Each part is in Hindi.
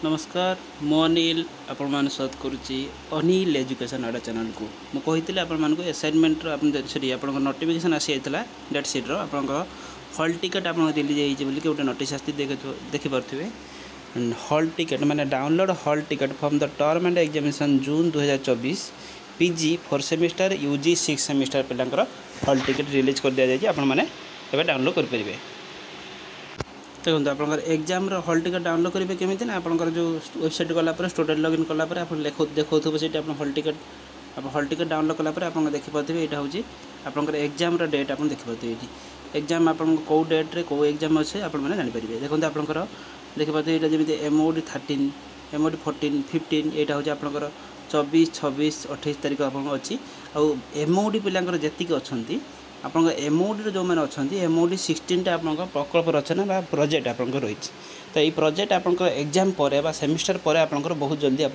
नमस्कार मो अनिल आपण मान स्वागत करुच्ची अनिल एजुकेशन आड़ा चैनल को मुझे आपण मानक असाइनमेंट सॉरी आप नोटिफिकेशन आसी जाता डेट सीट्र आप हॉल टिकट आप दिल्ली जाइए गोटे नोटिस आसी देखिपे हॉल टिकट माने download hall ticket from the term end examination June 2024 PG 4 semester UG 6 semester पिलांकर हॉल टिकट रिलीज कर दिया जाए आपण मैंने डाउनलोड करेंगे। देखो आप एग्जाम हॉल टिकट डाउनलोड करेंगे केमी ना आप जो वेबसाइट गलापर स्टूडेंट लॉगिन कलापर आप देखो से हॉल टिकट डाउनलोड कलापर आप देखिपे यहाँ हूँ आप एग्जाम डेट आप देखिपे ये एग्जाम आप कौ डेट्रे कौ एग्जाम अच्छे आपने जानीपारे। देखो आपंकर देखिपे यहाँ जमी MOD 13 MOD 14 15 यहाँ हूँ आपंकर 24 26 28 तारीख आप अच्छी आउ MOD पिलांकर जेतिक अच्छा आप MOD जो मैंने अच्छा MOD 16 आप प्रकल्प रचना प्रोजेक्ट आप रही तो ये प्रोजेक्ट आप एग्जाम पर सेमिस्टर पर आपंकर बहुत जल्दी आप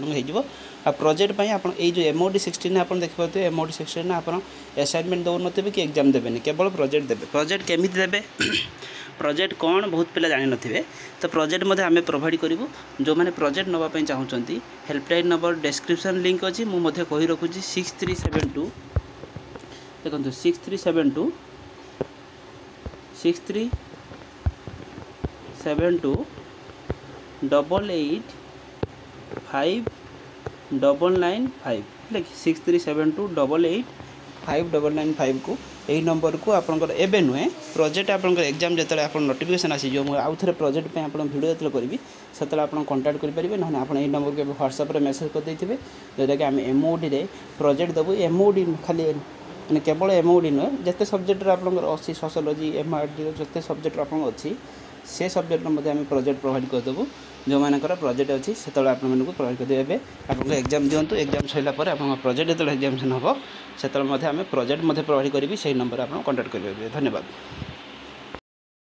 प्रोजेक्ट आप जो MOD 16 आप देखिए MOD 16 आप असाइनमेंट दौन कि एग्जाम देवे केवल प्रोजेक्ट देवे। प्रोजेक्ट केमी देवे प्रोजेक्ट कौन बहुत पिला जानी नथिबे तो प्रोजेक्ट मध्य आम प्रोवाइड करूँ जो मैंने प्रोजेक्ट नापी चाहूँगी हेल्पलाइन नंबर डिस्क्रिप्शन लिंक अच्छी मुझे कही रखुच्छी 6372 देखो 6372 88 5995 6372 88 5995 को यही नंबर को आपंकर एवं नुहे प्रोजेक्ट आपंकर एग्जाम जो आप नोटिफिकेशन आसीज आउ थे प्रोजेक्ट आप वीडियो जो करी से आप कंटाक्ट करेंगे ना आप यही नंबर को व्हाट्सएप मेसेज करदे जोटा कि आम MOD रे प्रोजेक्ट देवु MOD खाली मैंने केवल MOD नुहे जिते सब्जेक्ट अच्छी सोशियोलॉजी MRD जिते सब्जेक्ट आप अच्छी से सब्जेक्ट आम प्रोजेक्ट प्रोवाइड करदेवु जो मानकर प्रोजेक्ट अच्छी से आपको प्रोवाइड करदे। आप एग्जाम दिंतु एग्जाम सरला आप प्रोजेक्ट जो एग्जामिनेशन हम से आम प्रोजेक्ट प्रोवाइड करी से नंबर आप कंटाक्ट करेंगे। धन्यवाद।